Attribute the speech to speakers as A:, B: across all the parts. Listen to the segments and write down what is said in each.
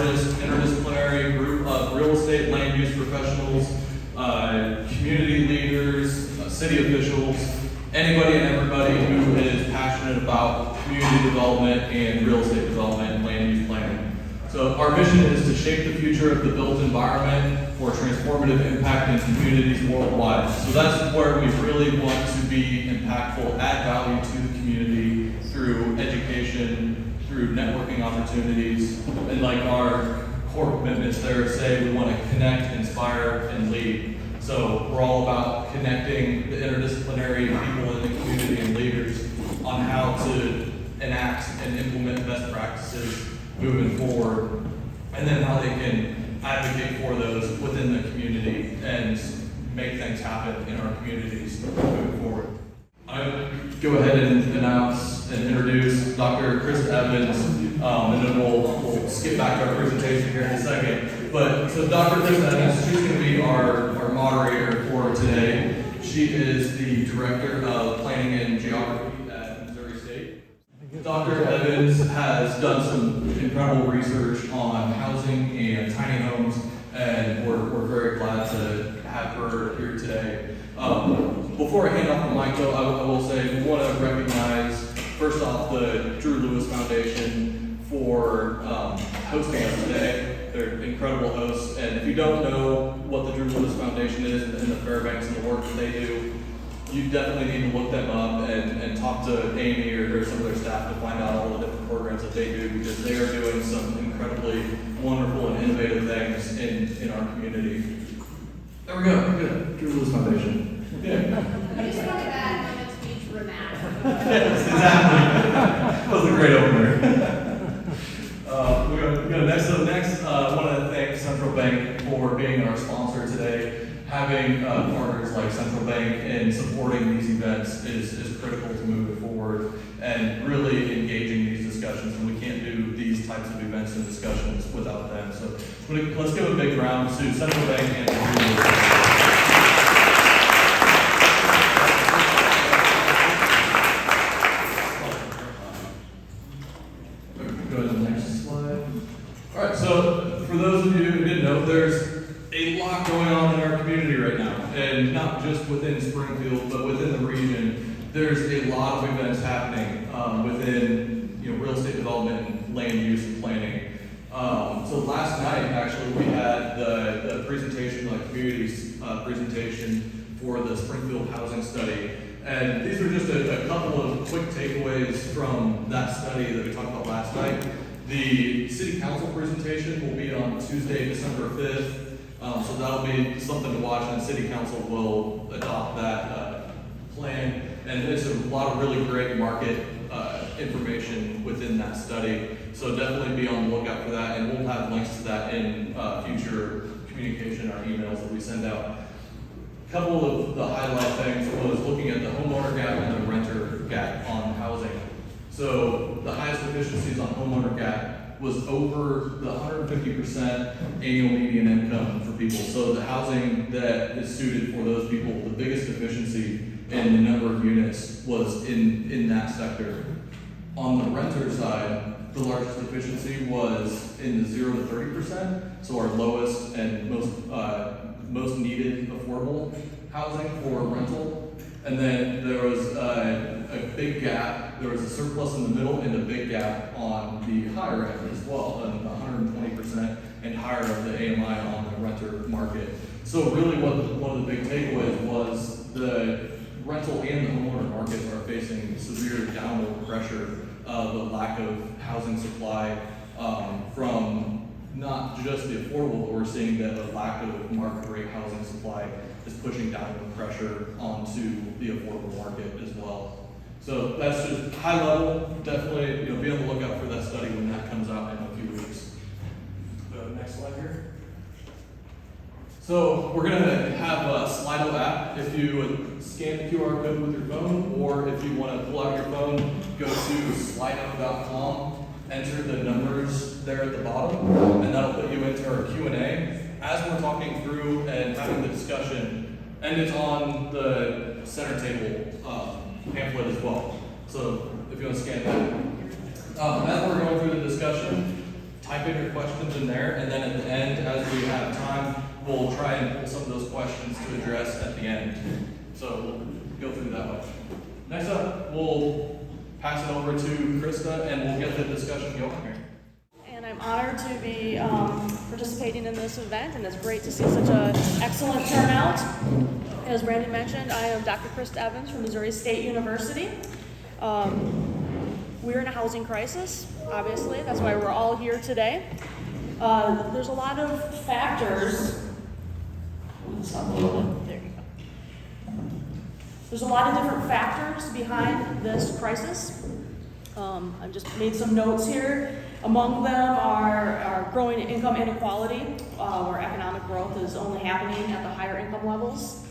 A: largest interdisciplinary group of real estate land use professionals, community leaders, city officials, anybody and everybody who is passionate about community development and real estate development and land use planning. So our mission is to shape the future of the built environment for transformative impact in communities worldwide. So that's where we really want to be impactful, add value to the community through education, through networking opportunities, and like our core commitments there say we want to connect, inspire, and lead. So we're all about connecting the interdisciplinary people in the community and leaders on how to enact and implement best practices moving forward, and then how they can advocate for those within the community and make things happen in our communities moving forward. I go ahead and announce and introduce Dr. Chris Evans, and then we'll skip back to our presentation here in a second. But so Dr. Chris Evans, she's going to be our moderator for today. She is the Director of Planning and Geography at Missouri State. Dr. Evans has done some incredible research on housing and tiny homes, and we're very glad to have her here today. Before I hand off the mic, though, I will say we want to recognize, first off, the Drew Lewis Foundation for hosting us today. They're incredible hosts, and if you don't know what the Drew Lewis Foundation is and the Fairbanks and the work that they do, you definitely need to look them up and talk to Amy or some of their staff to find out all the different programs that they do, because they are doing some incredibly wonderful and innovative things in our community. There we go. Good. Drew Lewis Foundation. Yeah.
B: You just wanted that moment to be dramatic.
A: Yes, exactly. That was a great opener. We go next. So next, I want to thank Central Bank for being our sponsor today. Having partners like Central Bank and supporting these events is critical to move it forward and really engaging these discussions. And we can't do these types of events and discussions without them. So let's give a big round to Central Bank and So, for those of you who didn't know, there's a lot going on in our community right now, and not just within Springfield, but within the region. There's a lot of events happening within real estate development and land use and planning. So last night, actually, we had the presentation, like community's presentation for the Springfield housing study. And these are just a couple of quick takeaways from that study that we talked about last night. The city council presentation will be on Tuesday, December 5th. So that'll be something to watch, and city council will adopt that plan. And it's a lot of really great market information within that study. So definitely be on the lookout for that, and we'll have links to that in future communication, our emails that we send out. A couple of the highlight things was looking at the homeowner gap and the renter gap on housing. So the highest efficiencies on homeowner gap was over the 150% annual median income for people. So the housing that is suited for those people, the biggest efficiency in the number of units was in that sector. On the renter side, the largest efficiency was in the 0 to 30%, so our lowest and most needed affordable housing for rental. And then there was a big gap. There was a surplus in the middle and a big gap on the higher end as well, and 120% and higher of the AMI on the renter market. So really one of the big takeaways was the rental and the homeowner markets are facing severe downward pressure of the lack of housing supply from not just the affordable, but we're seeing that the lack of market rate housing supply is pushing downward pressure onto the affordable market as well. So that's just high level. Definitely, be on the lookout for that study when that comes out in a few weeks. So next slide here. So we're going to have a Slido app. If you would scan the QR code with your phone, or if you want to pull out your phone, go to slido.com, enter the numbers there at the bottom, and that'll put you into our Q&A. As we're talking through and having the discussion, and it's on the center table pamphlet as well. So if you want to scan that. As we're going through the discussion, type type in your questions in there, and then at the end, as we have time, we'll try and pull some of those questions to address at the end. So we'll go through that way. Next up, we'll pass it over to Krista, and we'll get the discussion going here.
C: And I'm honored to be participating in this event, and it's great to see such an excellent turnout. As Brandon mentioned, I am Dr. Krista Evans from Missouri State University. We're in a housing crisis, obviously. That's why we're all here today. There's a lot of factors. There you go. There's a lot of different factors behind this crisis. I've just made some notes here. Among them are growing income inequality, where economic growth is only happening at the higher income levels.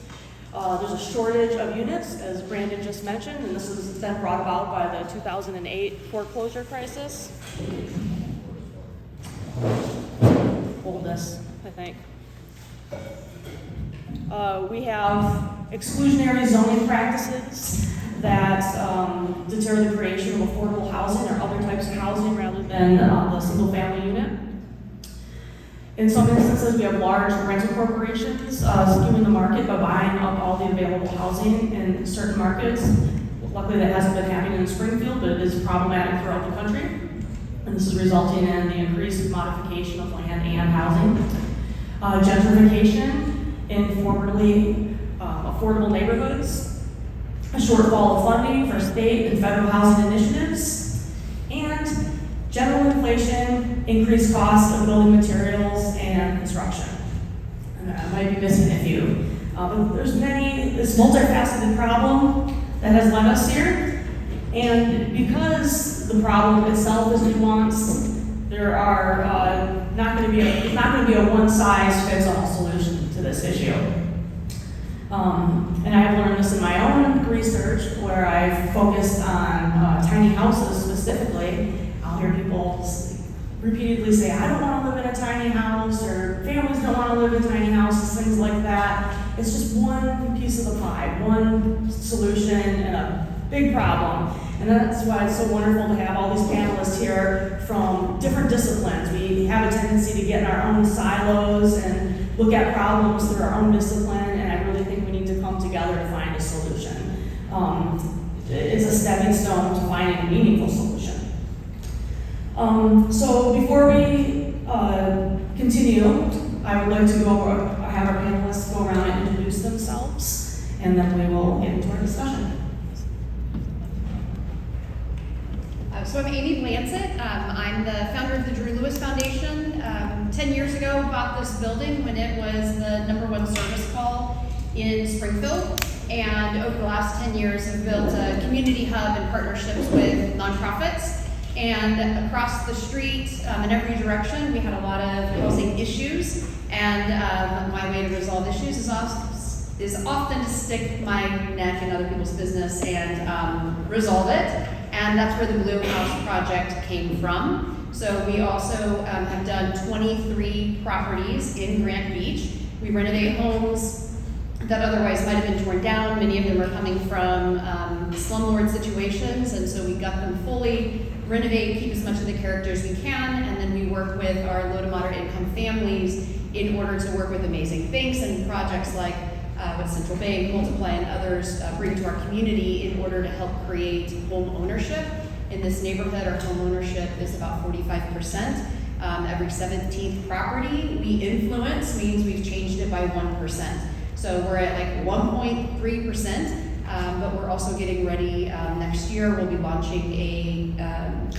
C: There's a shortage of units, as Brandon just mentioned, and this has been brought about by the 2008 foreclosure crisis. Hold this, I think. We have exclusionary zoning practices that deter the creation of affordable housing or other types of housing rather than the single-family unit. In some instances, we have large rental corporations skewing the market by buying up all the available housing in certain markets. Luckily, that hasn't been happening in Springfield, but it is problematic throughout the country. And this is resulting in the increased modification of land and housing. Gentrification in formerly affordable neighborhoods. A shortfall of funding for state and federal housing initiatives. And general inflation, increased costs of building materials and construction. And I might be missing a few. But there's this multifaceted problem that has led us here. And because the problem itself is nuanced, there are not going to be a one-size-fits-all solution to this issue. And I have learned this in my own research, where I've focused on tiny houses specifically. I'll hear people repeatedly say, I don't want to live in a tiny house, or families don't want to live in tiny houses, things like that. It's just one piece of the pie, one solution, and a big problem. And that's why it's so wonderful to have all these panelists here from different disciplines. We have a tendency to get in our own silos and look at problems through our own discipline, and I really think we need to come together to find a solution. It's a stepping stone to finding a meaningful solution. So before we continue, I would like to have our panelists go around and introduce themselves, and then we will get into our discussion.
B: So I'm Amy Blancett. I'm the founder of the Drew Lewis Foundation. 10 years ago, bought this building when it was the #1 service call in Springfield. And over the last 10 years, have built a community hub and partnerships with nonprofits. And across the street, in every direction, we had a lot of housing issues. And my way to resolve issues is often to stick my neck in other people's business and resolve it. And that's where the Blue House Project came from. So we also have done 23 properties in Grant Beach. We renovate homes that otherwise might have been torn down. Many of them are coming from slumlord situations, and so we gut them fully, renovate, keep as much of the characters we can, and then we work with our low to moderate income families in order to work with amazing banks and projects like what Central Bank, Multiply, and others bring to our community in order to help create home ownership. In this neighborhood, our home ownership is about 45%. Every 17th property we influence means we've changed it by 1%. So we're at like 1.3%, but we're also getting ready. Next year, we'll be launching a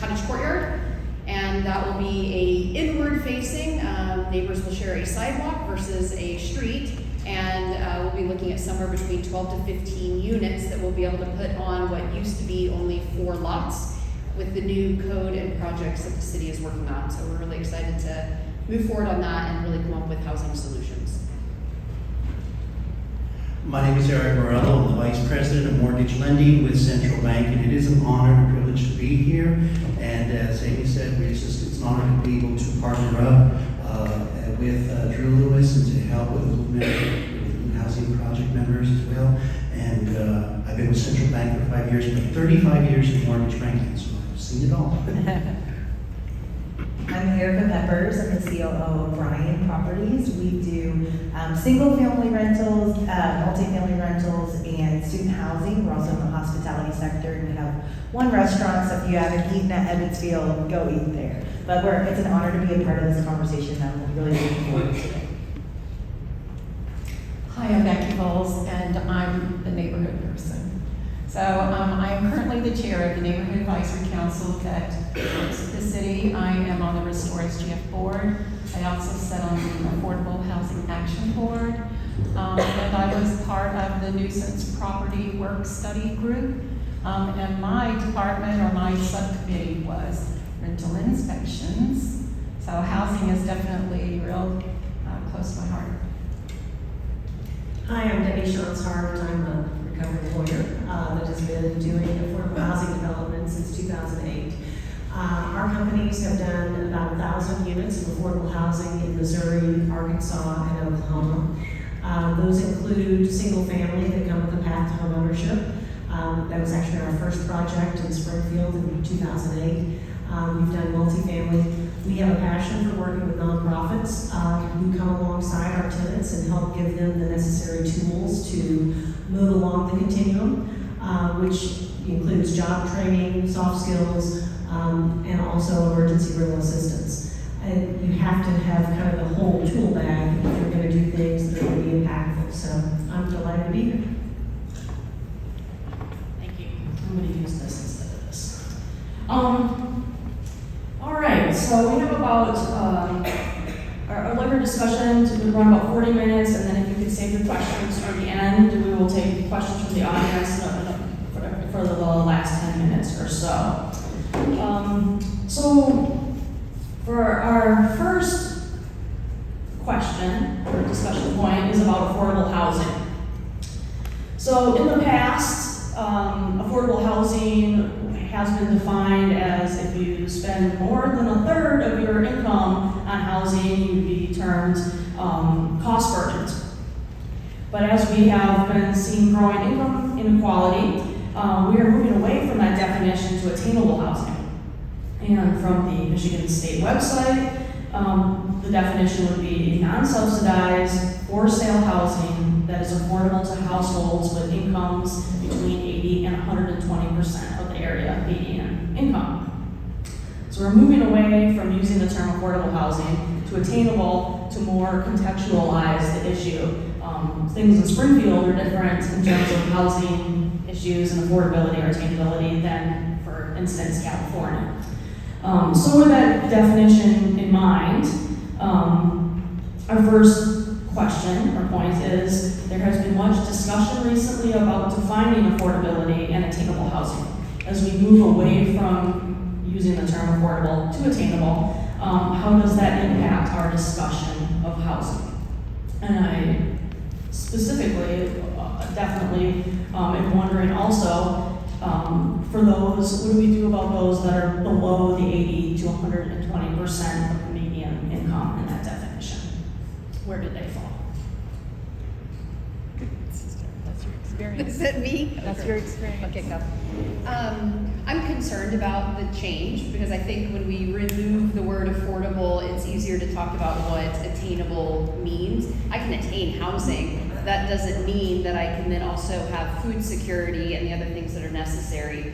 B: cottage courtyard, and that will be a inward-facing. Neighbors will share a sidewalk versus a street. And we'll be looking at somewhere between 12 to 15 units that we'll be able to put on what used to be only 4 lots with the new code and projects that the city is working on. So we're really excited to move forward on that and really come up with housing solutions.
D: My name is Eric Morello. I'm the Vice President of Mortgage Lending with Central Bank, and it is an honor and a privilege to be here. And as Amy said, it's an honor to be able to partner up with Drew Lewis and to help with the movement, housing project members as well. And I've been with Central Bank for 5 years, but 35 years in mortgage banking, so I've seen it all.
E: My I'm Erica Peppers. I'm the COO of Bryan Properties. We do single-family rentals, multifamily rentals, and student housing. We're also in the hospitality sector, and we have one restaurant, so if you haven't eaten at Evansville, go eat there. But it's an honor to be a part of this conversation. I'm really looking forward to it.
F: Hi, I'm Becky Bowles, and I'm the neighborhood person. So I am currently the chair of the Neighborhood Advisory Council that works the city. I am on the Restore SGF board. I also sit on the Affordable Housing Action Board. And I was part of the nuisance property work study group. And my department or my subcommittee was rental inspections. So housing is definitely real close to my heart.
G: Hi, I'm Debbie Shons-Hart. I'm a recovery lawyer that has been doing affordable housing development since 2008. Our companies have done about 1,000 units of affordable housing in Missouri, Arkansas, and Oklahoma. Those include single family that come with a path to home ownership. That was actually our first project in Springfield in 2008. We've done multifamily. We have a passion for working with nonprofits who come alongside our tenants and help give them the necessary tools to move along the continuum, which includes job training, soft skills, and also emergency rental assistance. And you have to have kind of the whole tool bag if you're going to do things that are going to be impactful. So I'm delighted to be here.
C: Thank you. I'm going to use this instead of this. All right, so we have about our liquor discussion to run about 40 minutes, and then if you could save your questions for the end, we will take questions from the audience for the last 10 minutes or so. So for our first question or discussion point is about affordable housing. So in the past, affordable housing has been defined as if you spend more than a third of your income on housing, you'd be termed cost burdened. But as we have been seeing growing income inequality, we are moving away from that definition to attainable housing. And from the Michigan State website, the definition would be non-subsidized, for-sale housing that is affordable to households with incomes between 80 and 120% of the area median income. So we're moving away from using the term affordable housing to attainable to more contextualize the issue. Things in Springfield are different in terms of housing issues and affordability or attainability than, for instance, California. So with that definition in mind, our first question or point is there has been much discussion recently about defining affordability and attainable housing. As we move away from using the term affordable to attainable, how does that impact our discussion of housing? And I specifically, definitely am wondering also, for those, what do we do about those that are below the 80 to 120% of the median income in that definition? Where do they fall?
H: That's your experience.
B: Is it me?
H: That's your experience.
B: Okay, go. I'm concerned about the change because I think when we remove the word affordable, it's easier to talk about what attainable means. I can attain housing. That doesn't mean that I can then also have food security and the other things that are necessary.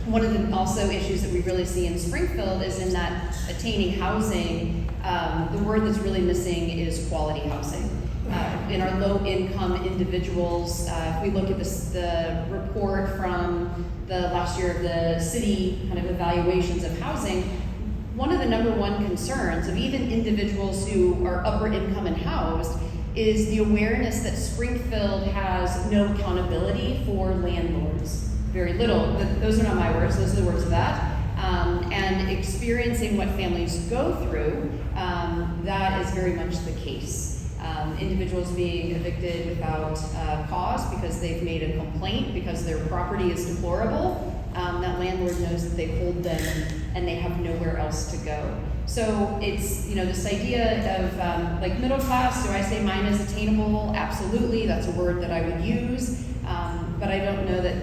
B: One of the also issues that we really see in Springfield is in that attaining housing, the word that's really missing is quality housing. In our low-income individuals, if we look at the report from the last year of the city kind of evaluations of housing, one of the number one concerns of even individuals who are upper income and housed is the awareness that Springfield has no accountability for landlords. Very little. Those are not my words, those are the words of that. And experiencing what families go through, that is very much the case. Individuals being evicted without cause because they've made a complaint because their property is deplorable. That landlord knows that they hold them and they have nowhere else to go. So it's, this idea of like middle class, do I say mine is attainable? Absolutely, that's a word that I would use. But I don't know that,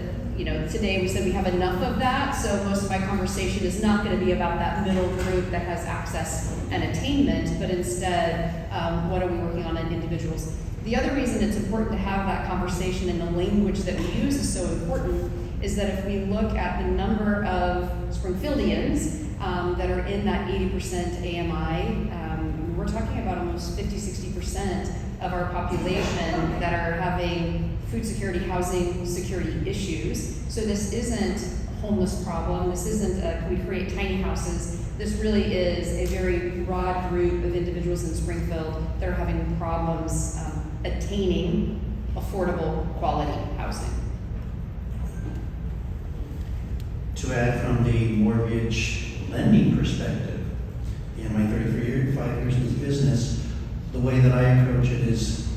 B: today we said we have enough of that, so most of my conversation is not going to be about that middle group that has access and attainment, but instead, what are we working on in individuals? The other reason it's important to have that conversation and the language that we use is so important is that if we look at the number of Springfieldians that are in that 80% AMI, we're talking about almost 50-60% of our population that are having food security, housing security issues. So this isn't a homeless problem. This isn't can we create tiny houses. This really is a very broad group of individuals in Springfield that are having problems attaining affordable quality housing.
D: To add from the mortgage lending perspective, in my 5 years in this business, the way that I approach it is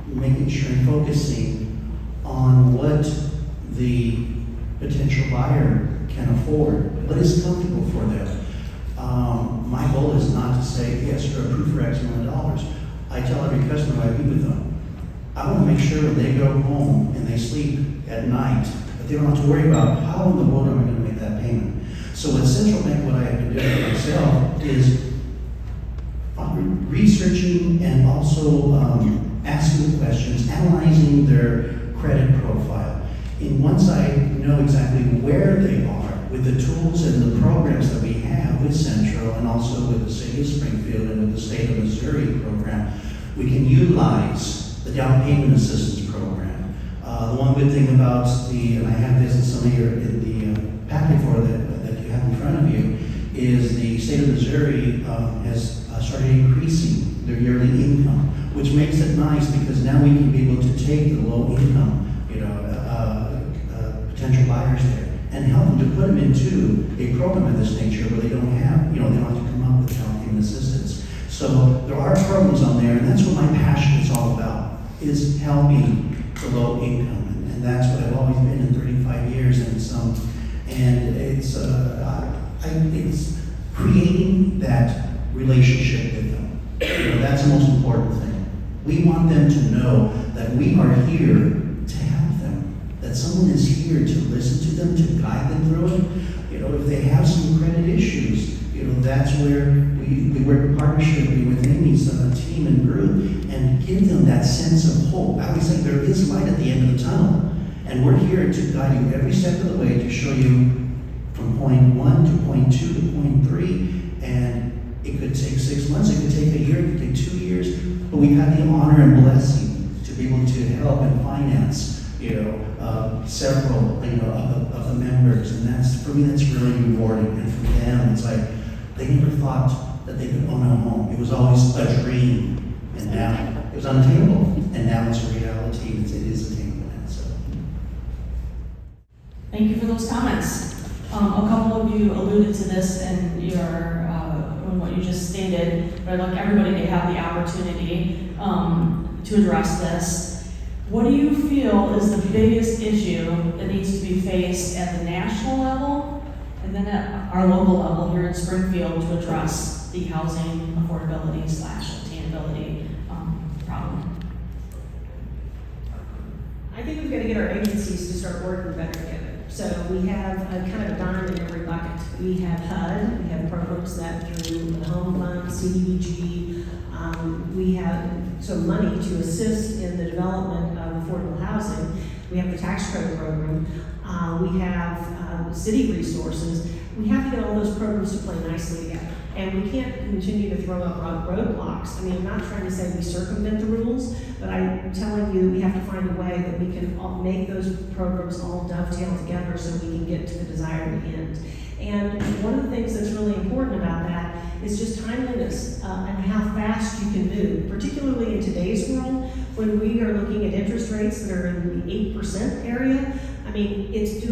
D: making sure and focusing on what the potential buyer can afford, what is comfortable for them. My goal is not to say, yes, you're approved for X amount of dollars. I tell every customer I meet with them, I want to make sure when they go home and they sleep at night, that they don't have to worry about how in the world am I going to make that payment. So at Central Bank, what I have been doing for myself is researching and also asking questions, analyzing their credit profile. And once I know exactly where they are with the tools and the programs that we have with Central and also with the City of Springfield and with the State of Missouri program, we can utilize the down payment assistance program. The one good thing about and I have this in some of in the packet for that you have in front of you, is the State of Missouri has started increasing their yearly income, which makes it nice because now we can be able to take the low income, potential buyers there and help them to put them into a program of this nature where they don't have, they don't have to come up with down payment assistance. So there are programs on there, and that's what my passion is all about, is helping the low income. And that's what I've always been in 35 years, and it's creating that relationship with them. That's the most important thing. We want them to know that we are here to help them, that someone is here to listen to them, to guide them through it. If they have some credit issues, that's where we work in partnership with Amy's team and group and give them that sense of hope. I always say there is light at the end of the tunnel, and we're here to guide you every step of the way to show you from point 1 to point 2 to point 3, and it could take 6 months, it could take a year, it could take 2 years, but we've had the honor and blessing to be able to help and finance, several, of the members, and for me, that's really rewarding. And for them, it's like they never thought that they could own a home. It was always a dream, and now it was unattainable, and now it's a reality. It is attainable now. So,
C: Thank you for those comments. A couple of you alluded to this in in what you just stated, but I'd like everybody to have the opportunity to address this. What do you feel is the biggest issue that needs to be faced at the national level and then at our local level here in Springfield to address the housing affordability / attainability problem?
G: I think we've got to get our agencies to start working better together. So we have a kind of a dime in every bucket. We have HUD, we have programs that through the Home Fund, CDBG, we have some money to assist in the development of affordable housing. We have the tax credit program. We have city resources. We have to get all those programs to play nicely together. And we can't continue to throw up roadblocks. I mean, I'm not trying to say we circumvent the rules, but I'm telling you we have to find a way that we can make those programs all dovetail together so we can get to the desired end. And one of the things that's really important about that is just timeliness and how fast you can move, particularly in today's world when we are looking at interest rates that are in the 8% area. I mean, it's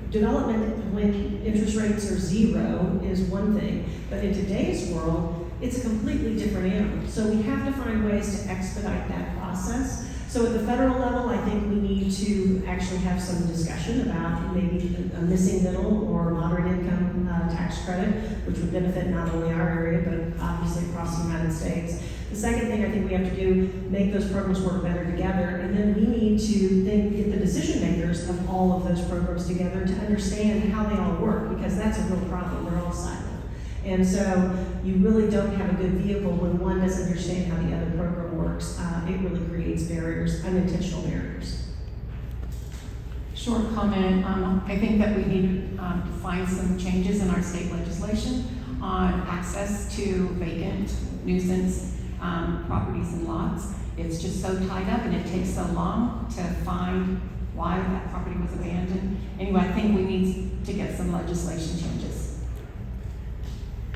G: development when interest rates are 0 is one thing, but in today's world, it's a completely different animal. So we have to find ways to expedite that process. So at the federal level, I think we need to actually have some discussion about maybe a missing middle or moderate income tax credit, which would benefit not only our area, but obviously across the United States. The second thing I everything we have to do, make those programs work better together. And then we need to then get the decision makers of all of those programs together to understand how they all work, because that's a real problem. They're all siloed. And so you really don't have a good vehicle when one doesn't understand how the other program works. It really creates barriers, unintentional barriers.
F: Short comment, I think that we need to find some changes in our state legislation on access to vacant nuisance properties and lots. It's just so tied up and it takes so long to find why that property was abandoned. Anyway, I think we need to get some legislation changes.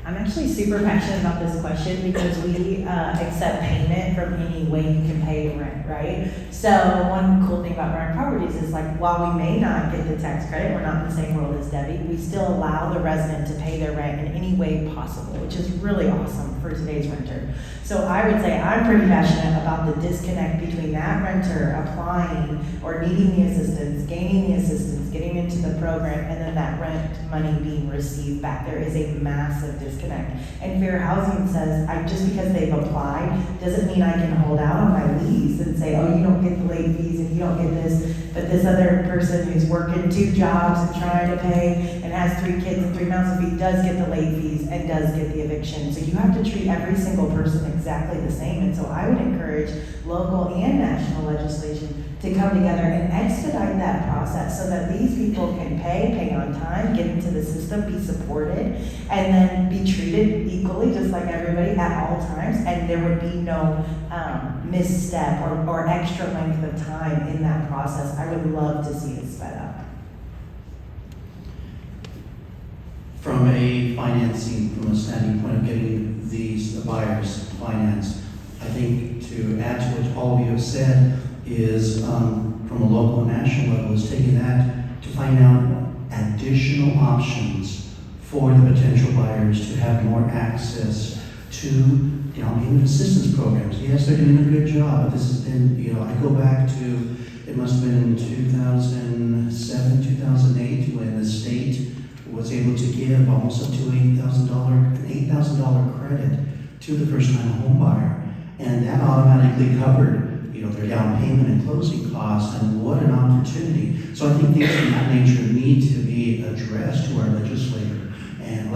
E: I'm actually super passionate about this question because we accept payment from any way you can pay the rent, right? So one cool thing about rent properties is like, while we may not get the tax credit, we're not in the same world as Debbie, we still allow the resident to pay their rent in any way possible, which is really awesome for today's renter. So I would say I'm pretty passionate about the disconnect between that renter applying or needing the assistance, gaining the assistance, getting into the program, and then that rent money being received back. There is a massive disconnect. And fair housing says, just because they've applied doesn't mean I can hold out on my lease and say, oh, you don't get the late fees and you don't get this, but this other person who's working 2 jobs and trying to pay and has 3 kids and 3 mouths to feed does get the late fees and does get the eviction. So you have to treat every single person exactly the same. And so I would encourage local and national legislation to come together and expedite that process so that these people can pay on time, get into the system, be supported, and then be treated equally, just like everybody at all times, and there would be no misstep or extra length of time in that process. I would love to see it sped up.
D: From a financing, from a standing point of getting the buyers financed, I think to add to what all of you have said is from a local and national level is taking that to find out additional options for the potential buyers to have more access to down payment assistance programs. Yes, they're doing a good job, but this has been, I go back to, it must have been in 2007, 2008, when the state was able to give almost up to an $8,000 credit to the first-time home buyer. And that automatically covered their down payment and closing costs, and what an opportunity. So I think things of that nature need to be addressed to our legislation and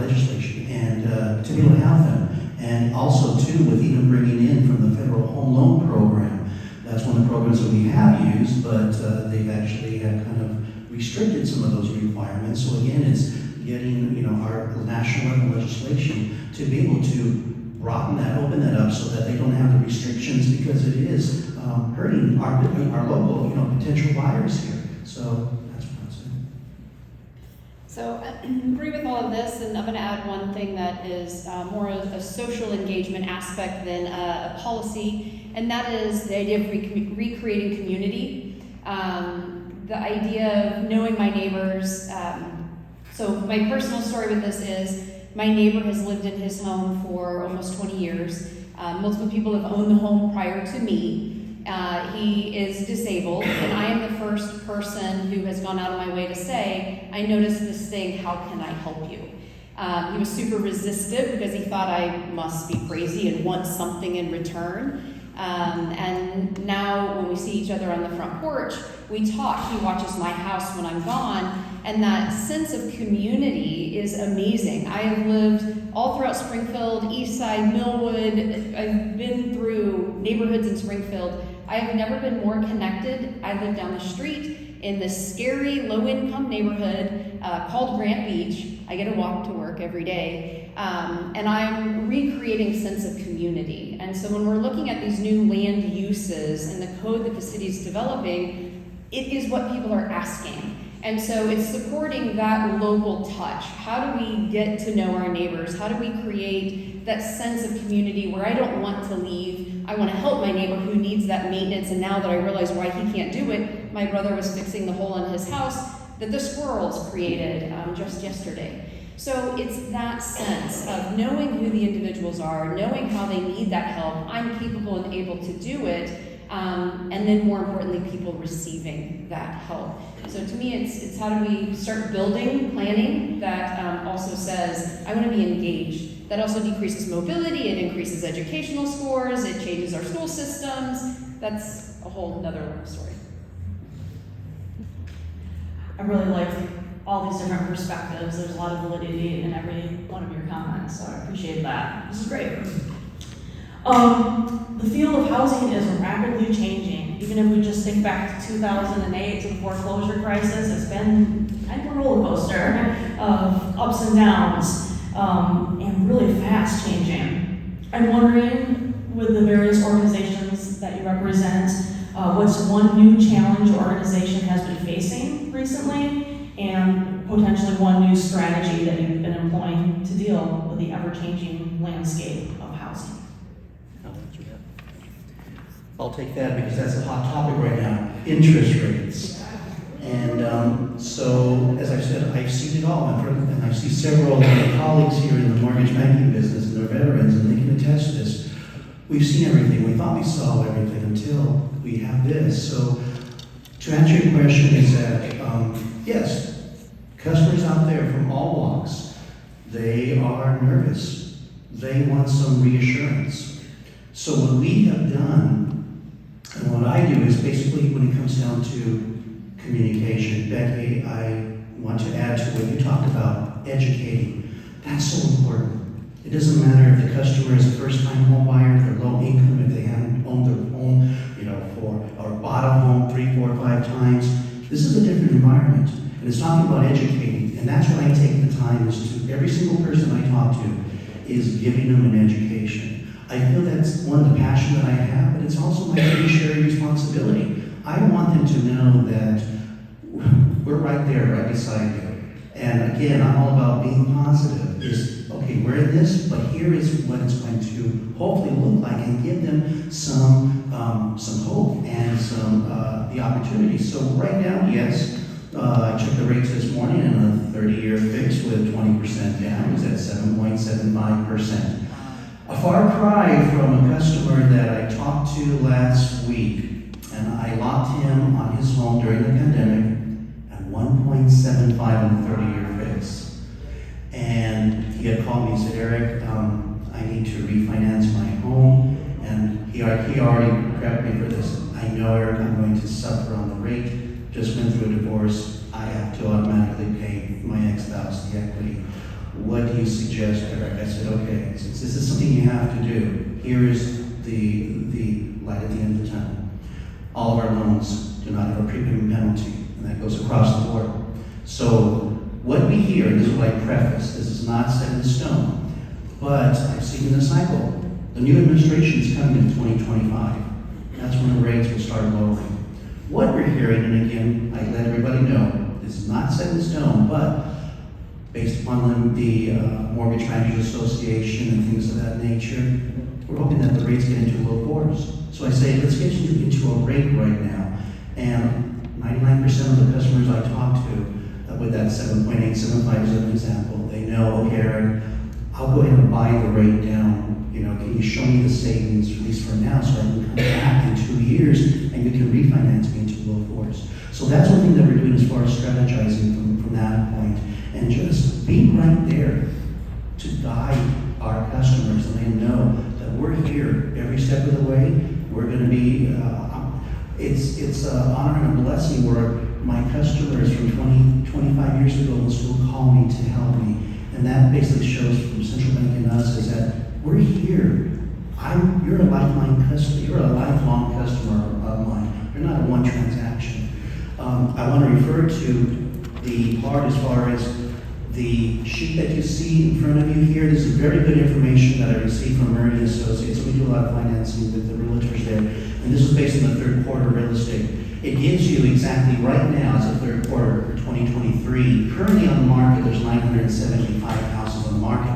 D: to be able to have them. And also too, with even bringing in from the federal home loan program, that's one of the programs that we have used, but they've actually have kind of restricted some of those requirements. So again, it's getting our national level legislation to be able to broaden that, open that up so that they don't have the restrictions, because it is hurting our local, potential buyers here. So that's what I'm saying.
B: So I agree with all of this, and I'm going to add one thing that is more of a social engagement aspect than a policy, and that is the idea of recreating community. The idea of knowing my neighbors. So my personal story with this is my neighbor has lived in his home for almost 20 years. Multiple people have owned the home prior to me. He is disabled, and I am the first person who has gone out of my way to say, I noticed this thing, how can I help you? He was super resistant because he thought I must be crazy and want something in return. And now when we see each other on the front porch, we talk. He watches my house when I'm gone, and that sense of community is amazing. I have lived all throughout Springfield, East Side, Millwood. I've been through neighborhoods in Springfield. I have never been more connected. I live down the street in this scary low-income neighborhood called Grant Beach. I get to walk to work every day. And I'm recreating a sense of community. And so when we're looking at these new land uses and the code that the city's developing, it is what people are asking. And so it's supporting that local touch. How do we get to know our neighbors? How do we create that sense of community where I don't want to leave? I want to help my neighbor who needs that maintenance. And now that I realize why he can't do it, my brother was fixing the hole in his house that the squirrels created just yesterday. So it's that sense of knowing who the individuals are, knowing how they need that help. I'm capable and able to do it. And then more importantly, people receiving that help. So to me, it's how do we start building planning that also says, I want to be engaged That also decreases mobility, it increases educational scores, it changes our school systems. That's a whole nother story.
C: I really like all these different perspectives. There's a lot of validity in every one of your comments, so I appreciate that. This is great. The field of housing is rapidly changing. Even if we just think back to 2008, to the foreclosure crisis, it's been kind of a roller coaster of ups and downs, and really fast changing. I'm wondering, with the various organizations that you represent, what's one new challenge your organization has been facing recently, and potentially one new strategy that you've been employing to deal with the ever-changing landscape of housing?
D: I'll take that because that's a hot topic right now, interest rates. And so, as I said, I've seen it all, and I see several of my colleagues here in the mortgage banking business, and they're veterans, and they can attest to this. We've seen everything. We thought we saw everything until we have this. So, to answer your question is that, yes, customers out there from all walks, they are nervous. They want some reassurance. So what we have done, and what I do is basically when it comes down to communication, Becky, I want to add to what you talked about, educating. That's so important. It doesn't matter if the customer is a first-time home buyer, if they're low income, if they haven't owned their home, or bought a home 3, 4, 5 times. This is a different environment, and it's talking about educating. And that's what I take the time is to every single person I talk to is giving them an education. I feel that's one of the passion that I have, but it's also my fiduciary responsibility. I want them to know that we're right there, right beside you. And again, I'm all about being positive. Is okay, we're in this, but here is what it's going to hopefully look like, and give them some hope and some the opportunity. So right now, yes, I checked the rates this morning, and a 30-year fix with 20% down is at 7.75%. A far cry from a customer that I talked to last week, and I locked him on his home during the pandemic at 1.75 on a 30-year fix. And he had called me and said, Eric, I need to refinance my home. And he already prepped me for this. I know, Eric, I'm going to suffer on the rate. Just went through a divorce. I have to automatically pay my ex-spouse the equity. What do you suggest, Eric? I said, okay, since this is something you have to do, here is the light at the end of the tunnel. All of our loans do not have a prepayment penalty, and that goes across the board. So what we hear, and this is what I preface, this is not set in stone, but I've seen in the cycle, the new administration is coming in 2025. That's when the rates will start lowering. What we're hearing, and again, I let everybody know, this is not set in stone, but based upon the Mortgage Bankers Association and things of that nature, we're hoping that the rates get into low fours. So I say, let's get you into a rate right now. And 99% of the customers I talk to, with that 7.875 as an example, they know, okay, Eric, I'll go ahead and buy the rate down. Can you show me the savings, at least for now, so I can come back in 2 years and you can refinance me into low fours. So that's one thing that we're doing as far as strategizing from that point. And just being right there to guide our customers and let them know that we're here every step of the way. We're going to be, it's an honor and a blessing where my customers from 25 years ago will still call me to help me. And that basically shows from Central Bank and us is that we're here. You're a lifelong customer. You're a lifelong customer of mine. You're not a one transaction. I want to refer to the part as far as the sheet that you see in front of you here. This is very good information that I received from Murray Associates. We do a lot of financing with the realtors there. And this is based on the third quarter real estate. It gives you exactly right now, it's the third quarter for 2023. Currently on the market, there's 975 houses on the market.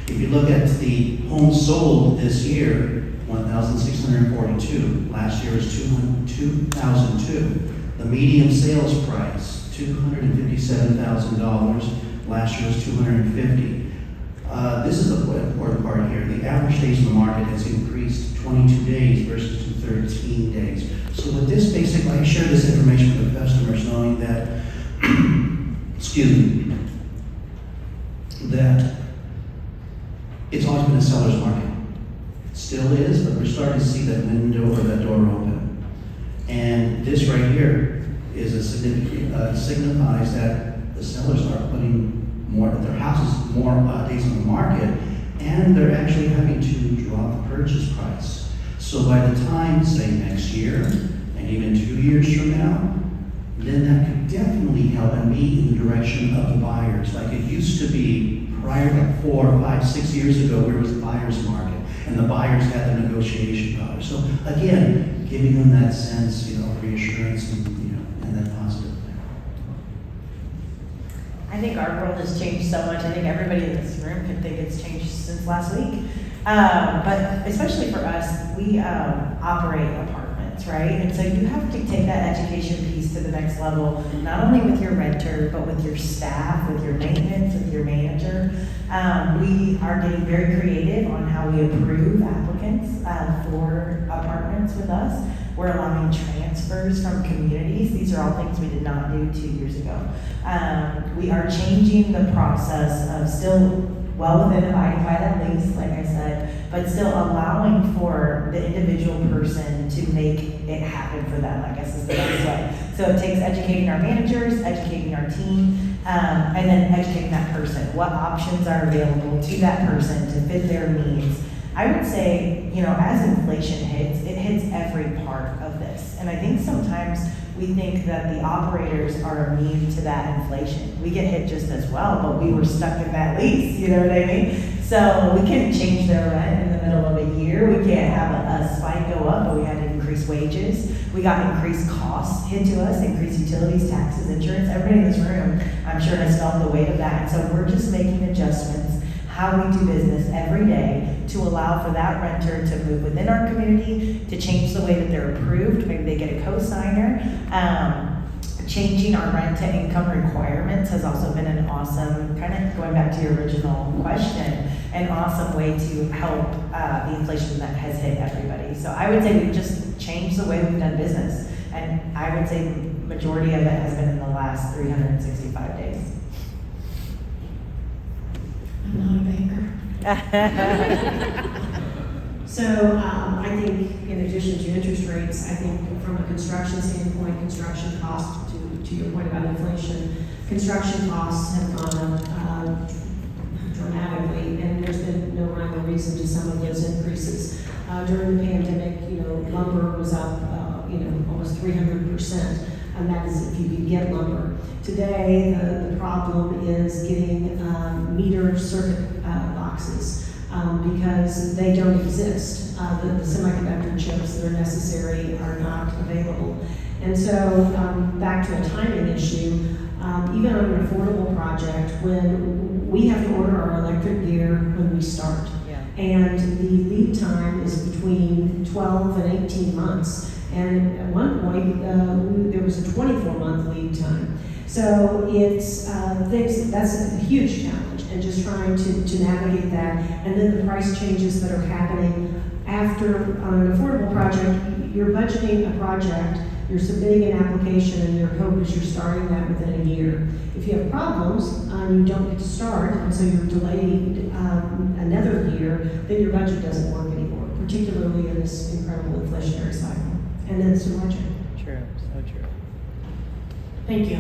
D: If you look at the homes sold this year, 1,642. Last year was 2,002. The median sales price, $257,000. Last year was $250,000. This is the important part here. The average days in the market has increased 22 days versus 13 days. So with this, basically, I share this information with customers, knowing that, excuse me, that it's a seller's market. Still is, but we're starting to see that window or that door open. And this right here is a significant, signifies that the sellers are putting their houses more days on the market, and they're actually having to drop the purchase price. So by the time, say next year, and even 2 years from now, then that could definitely help and be in the direction of the buyers, like it used to be prior to 4, 5, 6 years ago, where it was a buyer's market, and the buyers had the negotiation power. So again, giving them that sense, reassurance, and and that positive thing.
E: I think our world has changed so much. I think everybody in this room can think it's changed since last week. But especially for us, we operate apartments, right? And so you have to take that education piece to the next level, not only with your renter, but with your staff, with your maintenance, with your manager. We are getting very creative on how we approve applicants for apartments with us. We're allowing transfers from communities. These are all things we did not do 2 years ago. We are changing the process of still well within abiding by that lease, like I said, but still allowing for the individual person to make it happen for them, I guess is the best way. So it takes educating our managers, educating our team, and then educating that person. What options are available to that person to fit their needs? I would say, as inflation hits, it hits every part of this. And I think sometimes we think that the operators are immune to that inflation. We get hit just as well, but we were stuck in that lease, you know what I mean? So we couldn't change their rent in the middle of a year. We can't have a spike go up, but we had to increase wages. We got increased costs hit to us, increased utilities, taxes, insurance. Everybody in this room, I'm sure, has felt the weight of that. And so we're just making adjustments how we do business every day to allow for that renter to move within our community, to change the way that they're approved. Maybe they get a co-signer. Changing our rent to income requirements has also been an awesome, kind of going back to your original question, an awesome way to help the inflation that has hit everybody. So I would say we've just changed the way we've done business. And I would say majority of it has been in the last 365 days.
C: I'm not a banker.
G: So I think in addition to interest rates, I think from a construction standpoint, construction costs, to your point about inflation, construction costs have gone up dramatically, and there's been no rhyme or reason to some of those increases. During the pandemic, lumber was up, almost 300%, and that is if you could get lumber. Today, the problem is getting meter circuit boxes because they don't exist. The semiconductor chips that are necessary are not available. And so, back to a timing issue, even on an affordable project, when we have to order our electric gear when we start, and the lead time is between 12 and 18 months. And at one point, there was a 24-month lead time. So it's that's a huge challenge, and just trying to navigate that. And then the price changes that are happening after on an affordable project. You're budgeting a project, you're submitting an application, and your hope is you're starting that within a year. If you have problems, you don't get to start, and so you're delayed another year, then your budget doesn't work anymore, particularly in this incredible inflationary cycle. And then it's margin.
H: True, so true.
C: Thank you.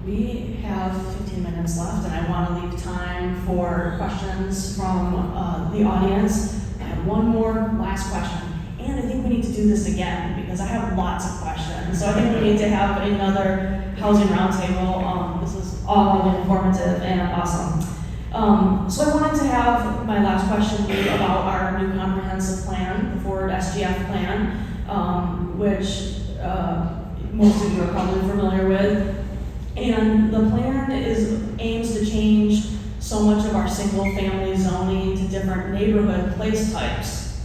C: We have 15 minutes left, and I want to leave time for questions from the audience. I have one more last question, and I think we need to do this again because I have lots of questions. So I think we need to have another housing roundtable. This is all really informative and awesome. So I wanted to have my last question be about our new comprehensive plan, the Forward SGF plan, which most of you are probably familiar with. And the plan aims to change so much of our single-family zoning to different neighborhood place types,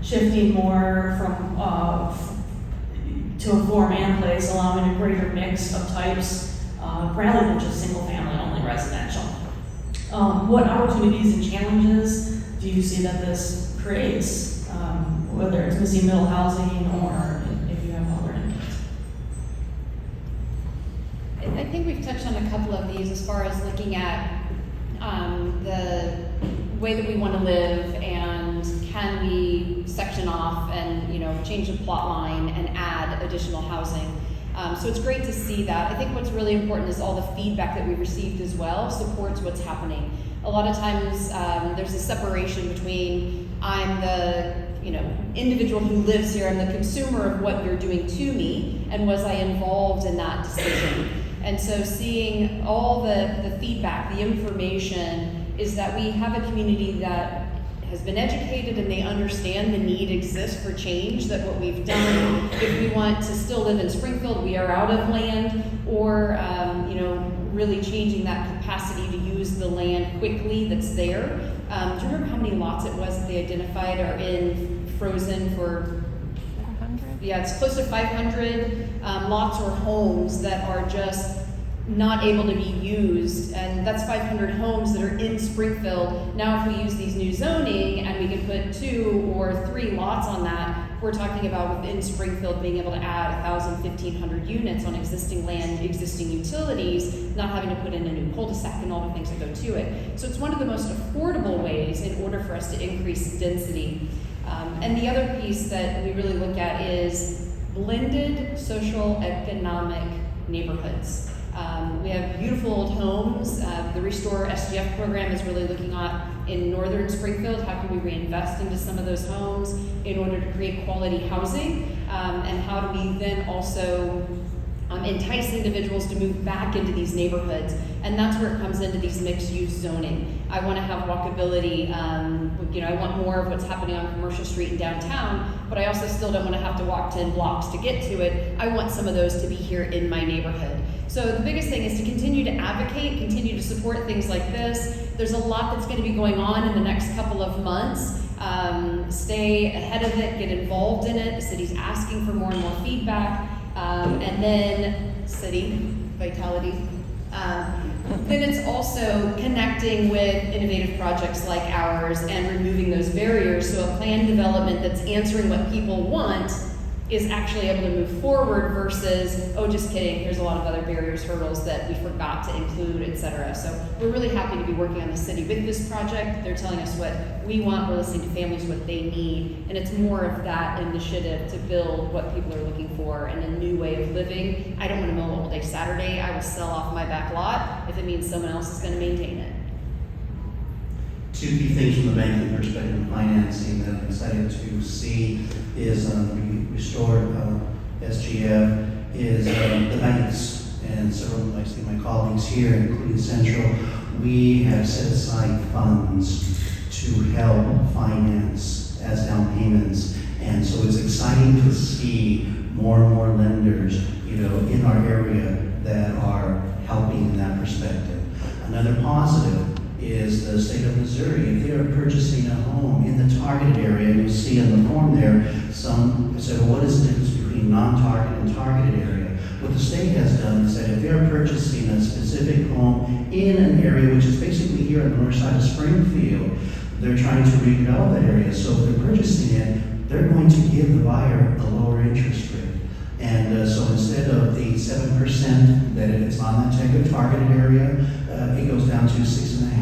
C: shifting more from to a form and place, allowing a greater mix of types rather than just single-family only residential. What opportunities and challenges do you see that this creates, whether it's missing middle housing or if you have other inputs?
B: I think we've touched on a couple of these as far as looking at the way that we want to live, and can we section off and, you know, change the plot line and add additional housing. So it's great to see that. I think what's really important is all the feedback that we received as well supports what's happening. A lot of times there's a separation between I'm the, you know, individual who lives here, I'm the consumer of what you're doing to me, and was I involved in that decision? And so seeing all the feedback, the information, is that we have a community that has been educated and they understand the need exists for change, that what we've done, if we want to still live in Springfield, we are out of land, or you know, really changing that capacity to use the land quickly that's there. Do you remember how many lots it was that they identified are in frozen for?
H: 500?
B: Yeah, it's close to 500 lots or homes that are just not able to be used, and that's 500 homes that are in Springfield. Now if we use these new zoning and we can put 2 or 3 lots on that, we're talking about within Springfield being able to add 1,000, 1,500 units on existing land, existing utilities, not having to put in a new cul-de-sac and all the things that go to it. So it's one of the most affordable ways in order for us to increase density. And the other piece that we really look at is blended social economic neighborhoods. We have beautiful old homes. The Restore SGF program is really looking at in northern Springfield, how can we reinvest into some of those homes in order to create quality housing, and how do we then also entice individuals to move back into these neighborhoods. And that's where it comes into these mixed-use zoning. I want to have walkability, you know, I want more of what's happening on Commercial Street in downtown, but I also still don't want to have to walk 10 blocks to get to it. I want some of those to be here in my neighborhood. So the biggest thing is to continue to advocate, continue to support things like this. There's a lot that's going to be going on in the next couple of months. Stay ahead of it, get involved in it. The city's asking for more and more feedback. And then city vitality. Then it's also connecting with innovative projects like ours and removing those barriers, so a planned development that's answering what people want is actually able to move forward versus, oh, just kidding, here's a lot of other barriers, hurdles that we forgot to include, etc. So we're really happy to be working on the city with this project. They're telling us what we want, we're listening to families what they need, and it's more of that initiative to build what people are looking for and a new way of living. I don't want to mow all day Saturday. I will sell off my back lot if it means someone else is going to maintain it.
D: 2 key things from the banking perspective and financing that I'm excited to see is restored SGF is the banks, and several, I see my colleagues here, including Central, we have set aside funds to help finance as down payments, and so it's exciting to see more and more lenders, you know, in our area that are helping in that perspective. Another positive is the state of Missouri. If they are purchasing a home in the targeted area, and you see on the form there, some say, well, what is the difference between non-targeted and targeted area? What the state has done is that if they're purchasing a specific home in an area which is basically here on the north side of Springfield, they're trying to redevelop that area. So if they're purchasing it, they're going to give the buyer a lower interest rate. And so instead of the 7% that if it's on that type of targeted area, it goes down to 6.5%.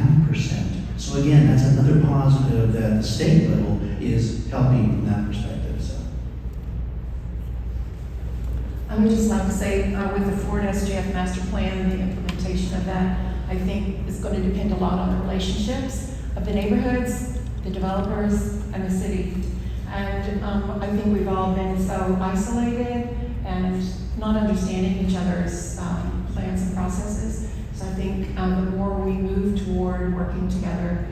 D: So again, that's another positive that the state level is helping from that perspective. So.
F: I would just like to say, with the Ford SGF master plan, the implementation of that, I think is going to depend a lot on the relationships of the neighborhoods, the developers, and the city. And I think we've all been so isolated and not understanding each other's plans and processes. So I think the more we move toward working together,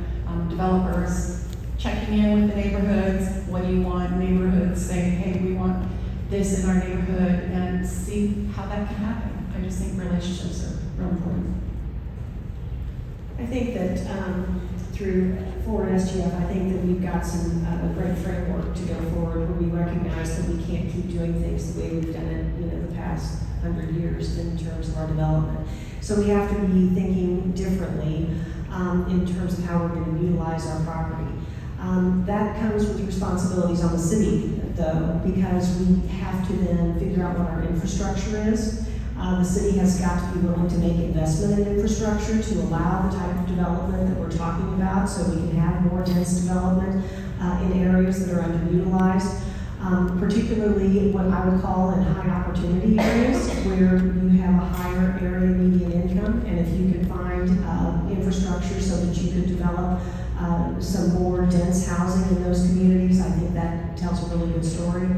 F: developers checking in with the neighborhoods, what do you want, neighborhoods saying, hey, we want this in our neighborhood, and see how that can happen. I just think relationships are real important.
G: I think that through Forward SGF, I think that we've got some a great framework to go forward where we recognize that we can't keep doing things the way we've done it, you know, the past 100 years in terms of our development. So we have to be thinking differently in terms of how we're going to utilize our property. That comes with responsibilities on the city, though, because we have to then figure out what our infrastructure is. The city has got to be willing to make investment in infrastructure to allow the type of development that we're talking about, so we can have more dense development in areas that are underutilized. Particularly what I would call in high opportunity areas where you have a higher area median income, and if you can find infrastructure so that you can develop some more dense housing in those communities, I think that tells a really good story.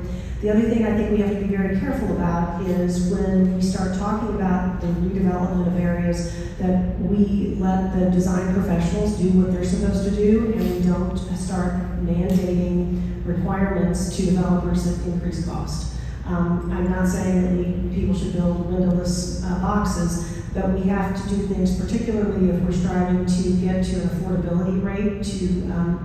G: The other thing I think we have to be very careful about is when we start talking about the redevelopment of areas, that we let the design professionals do what they're supposed to do, and we don't start mandating requirements to developers that increase cost. I'm not saying that people should build windowless boxes, but we have to do things, particularly if we're striving to get to an affordability rate to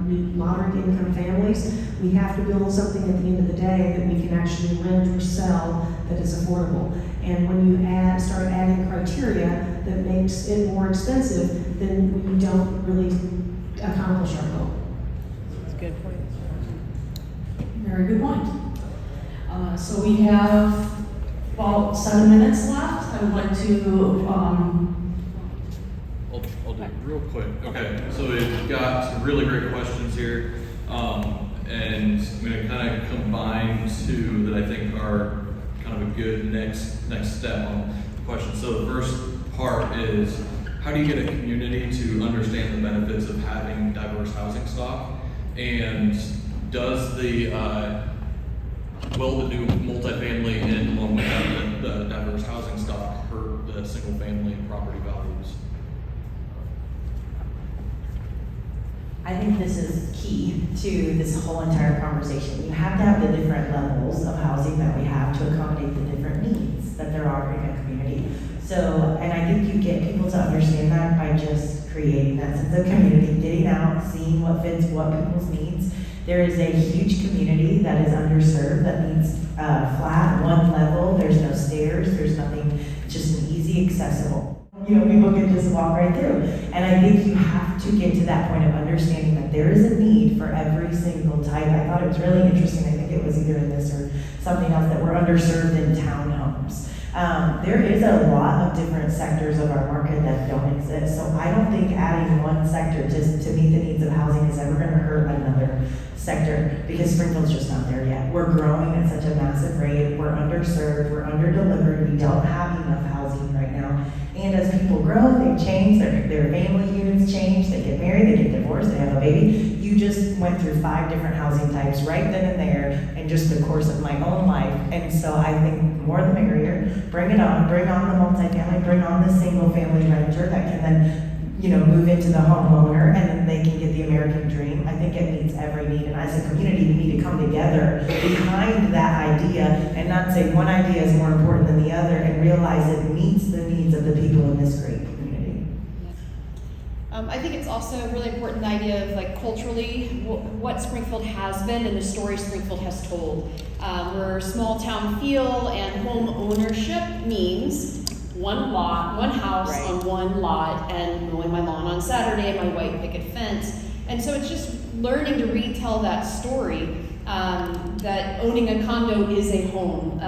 G: meet moderate income families. We have to build something at the end of the day that we can actually rent or sell that is affordable. And when you start adding criteria that makes it more expensive, then we don't really accomplish our goal.
H: That's a good point.
C: Very good point. So we have about 7 minutes left. I would like to,
A: I'll do it real quick. Okay, so we've got some really great questions here, and I'm going to kind of combine two that I think are kind of a good next step on the question. So the first part is, how do you get a community to understand the benefits of having diverse housing stock, and does the well-to-do multifamily and along with that, the diverse housing stock hurt the single-family property values?
E: I think this is key to this whole entire conversation. You have to have the different levels of housing that we have to accommodate the different needs that there are in a community. So, and I think you get people to understand that by just creating that sense of community, getting out, seeing what fits what people's needs. There is a huge community that is underserved that needs flat, one level. There's no stairs. There's nothing. It's just an easy, accessible. You know, people can just walk right through. And I think you have to get to that point of understanding that there is a need for every single type. I thought it was really interesting. I think it was either in this or something else that we're underserved in townhomes. There is a lot of different sectors of our market that don't exist. So I don't think adding one sector to meet the needs of housing is ever going to hurt another sector, because Springfield's just not there yet. We're growing at such a massive rate. We're underserved. We're underdelivered. We don't have enough housing right now. And as people grow, they change. Their family units change. They get married. They get divorced. They have a baby. You just went through 5 different housing types right then and there in just the course of my own life. And so I think more the merrier. Bring it on. Bring on the multifamily. Bring on the single-family renter that can then, you know, move into the homeowner, and then they can get the American dream. I think it meets every need, and as a community, we need to come together behind that idea and not say one idea is more important than the other, and realize it meets the needs of the people in this great community.
B: I think it's also really important, the idea of like culturally what Springfield has been and the story Springfield has told. We're a small town feel, and home ownership means one lot, one house on one lot, and mowing my lawn on Saturday, my white picket fence. And so it's just learning to retell that story, that owning a condo is a home.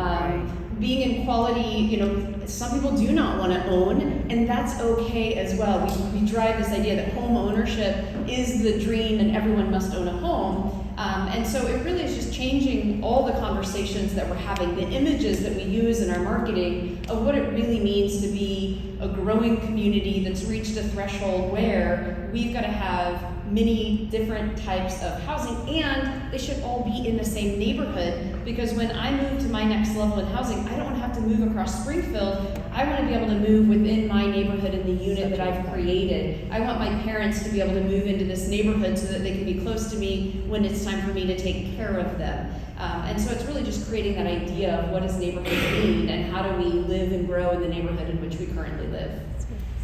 B: Being in quality, you know, some people do not want to own, and that's okay as well. We drive this idea that home ownership is the dream and everyone must own a home. And so it really is just changing all the conversations that we're having, the images that we use in our marketing of what it really means to be a growing community that's reached a threshold where we've got to have many different types of housing, and they should all be in the same neighborhood, because when I move to my next level in housing, I don't want to have to move across Springfield. I want to be able to move within my neighborhood in the unit that I've created. I want my parents to be able to move into this neighborhood so that they can be close to me when it's time for me to take care of them. And so it's really just creating that idea of what does neighborhood mean, and how do we live and grow in the neighborhood in which we currently live.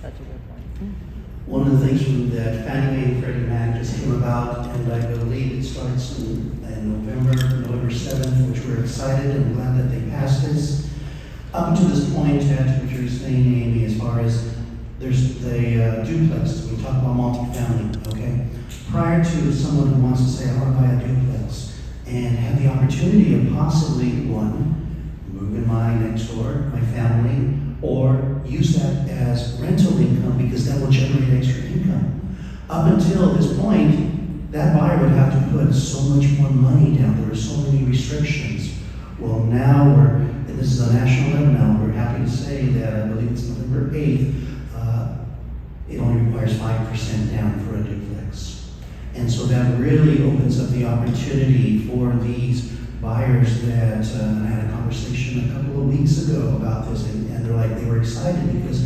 H: Such a good point.
D: One of the things from that Fannie Mae and Freddie Mac just came about, and I believe it starts in November 7th, which we're excited and glad that they passed this. Up to this point, to add to what you're saying, Amy, as far as there's the duplex, we talk about multifamily, okay? Prior to someone who wants to say, I want to buy a duplex, and have the opportunity of possibly, one, moving my next door, my family, or use that as rental income because that will generate extra income. Up until this point, that buyer would have to put so much more money down. There were so many restrictions. Well, now and this is a national level now, we're happy to say that I believe it's November 8th, it only requires 5% down for a duplex. And so that really opens up the opportunity for these buyers that, I had a conversation a couple of weeks ago about this, and they were excited because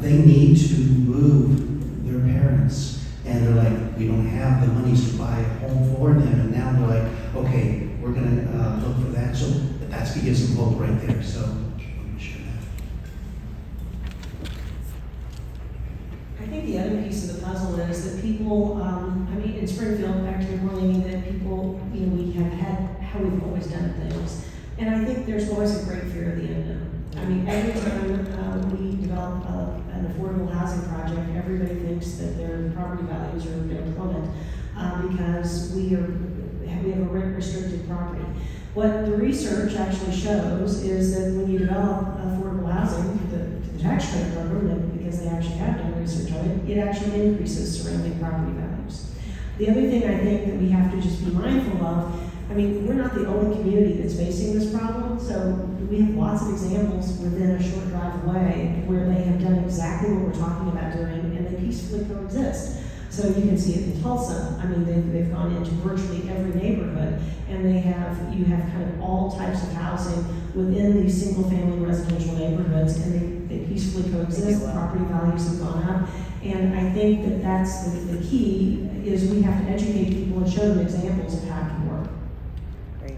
D: they need to move their parents. And they're like, we don't have the monies to buy a home for them. And now they're like, okay, we're going to look for that. So that gives them hope right there. So I'm going to share that.
G: I think the other piece of the puzzle is that people, in Springfield, back to your point, that people, we have had how we've always done things. And I think there's always a great fear of the unknown. Every time we develop an affordable housing project, everybody thinks that their property values are going to plummet because we have a rent-restricted property. What the research actually shows is that when you develop affordable housing through the tax credit program, because they actually have done research on it, it actually increases surrounding property values. The other thing I think that we have to just be mindful of, we're not the only community that's facing this problem, so we have lots of examples within a short drive away where they have done exactly what we're talking about doing and they peacefully coexist. So you can see it in Tulsa. They've gone into virtually every neighborhood, and you have kind of all types of housing within these single-family residential neighborhoods, and they peacefully coexist. Property values have gone up, and I think that that's the key is we have to educate people and show them examples of how it can work.
H: Great.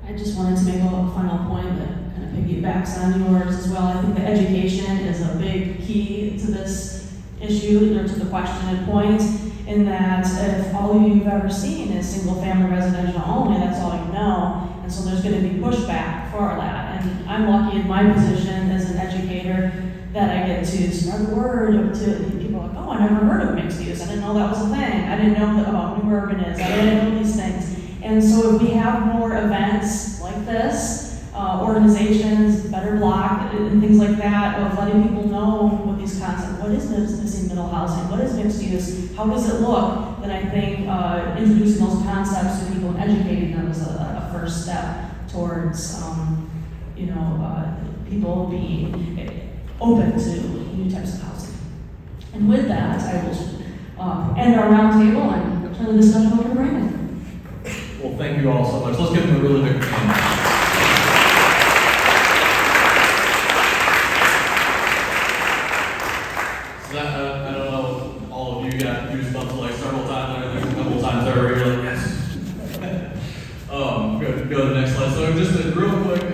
C: I just wanted to make a final point that kind of piggybacks on yours as well. I think the education is a big key to this issue, or to the question and point, in that if all you've ever seen is single-family residential only, that's all you know, and so there's going to be pushback for that. And I'm lucky in my position as an educator that I get to spread the word to people like, oh, I never heard of mixed use. I didn't know that was a thing. I didn't know about new urban is. I didn't know these things. And so if we have more events like this, organizations, Better Block, and things like that, of letting people know what these concepts, what is missing middle housing, what is mixed use, how does it look, then I think introducing those concepts to people and educating them is a first step towards, people being open to new types of housing. And with that, I will end our roundtable and turn the discussion over to Brandon.
A: Well, thank you all so much. Let's give them a really big hand. I don't know, all of you got goosebumps like several times. I think a couple times there where you're like, yes. Go to the next slide. So just a real quick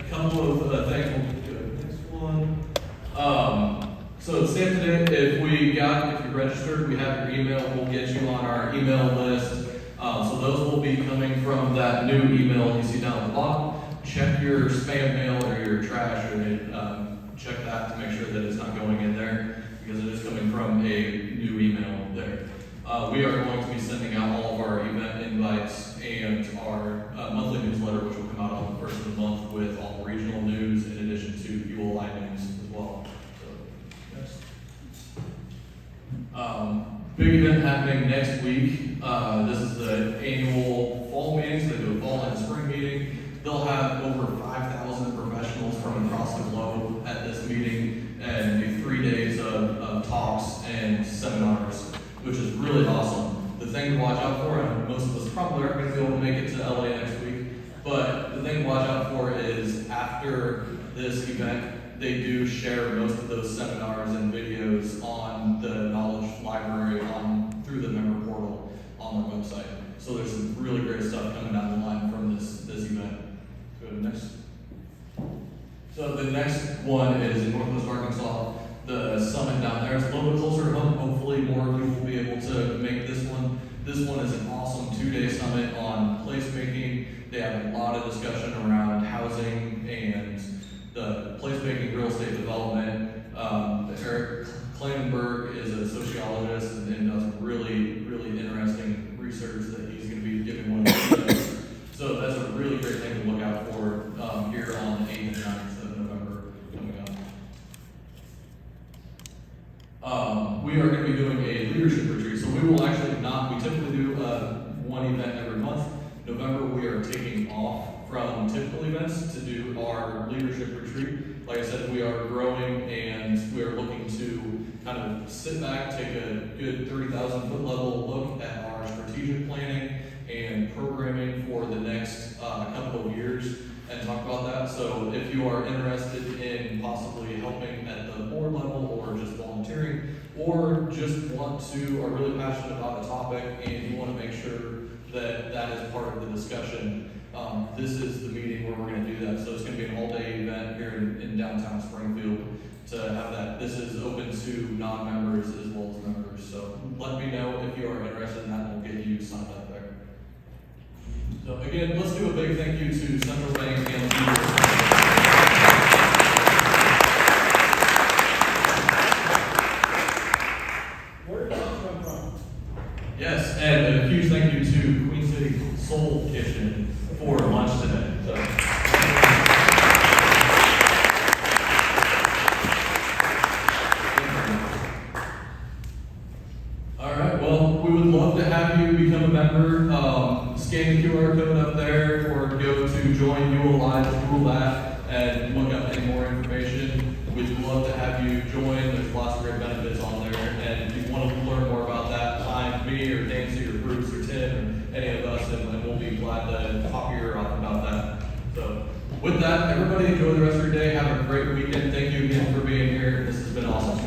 A: couple of things. We'll do the next one. So save the date. If you registered, we have your email. We'll get you on our email list. So those will be coming from that new email you see down at the bottom. Check your spam mail or your trash, or check that to make sure that it's not going in there, because it is coming from a new email there. We are going to be sending out all of our event invites and our monthly newsletter, which will come out on the first of the month with all the regional news in addition to ULI news as well. So, next. Big event happening next week. This is the annual fall meetings. They do a fall and a spring meeting. They'll have over 5,000 professionals from across the globe at this meeting, and do 3 days of talks and seminars, which is really awesome. The thing to watch out for, and most of us probably aren't going to be able to make it to LA next week, but the thing to watch out for is after this event, they do share most of those seminars and videos on the Knowledge Library through the member portal on their website. So there's some really great stuff coming down the line from this event. Go to the next. So the next one is in Northwest Arkansas. The summit down there is a little bit closer to home. Hopefully more of you will be able to make this one. This one is an awesome 2-day summit on placemaking. They have a lot of discussion around housing and the placemaking real estate development. Eric Klanenberg is a sociologist and does really, really interesting research that he's going to be giving one of these. So that's a really great thing to look out for here on the 8th and 9th of November. from typical events to do our leadership retreat. Like I said, we are growing and we are looking to kind of sit back, take a good 30,000 foot level look at our strategic planning and programming for the next couple of years and talk about that. So if you are interested in possibly helping at the board level or just volunteering, or just are really passionate about a topic and you want to make sure that that is part of the discussion, this is the meeting where we're going to do that. So it's going to be an all-day event here in downtown Springfield to have that. This is open to non-members as well as members. So let me know if you are interested in that, and we'll get you signed up there. So again, let's do a big thank you to Central Bank and
I: Where did that come from?
A: yes, and a huge thank you to Queen City Soul Kitchen for lunch today. So. All right, well, we would love to have you become a member. Scan the QR code up there or go to join ULI, Google that, and look up any more information. We'd love to have you join. There's lots of great benefits on there. And if you want to learn more about that, find me or Dancy or Bruce or Tim or any of us, and we'll be glad to talk your ear off about that. So with that, everybody enjoy the rest of your day. Have a great weekend. Thank you again for being here. This has been awesome.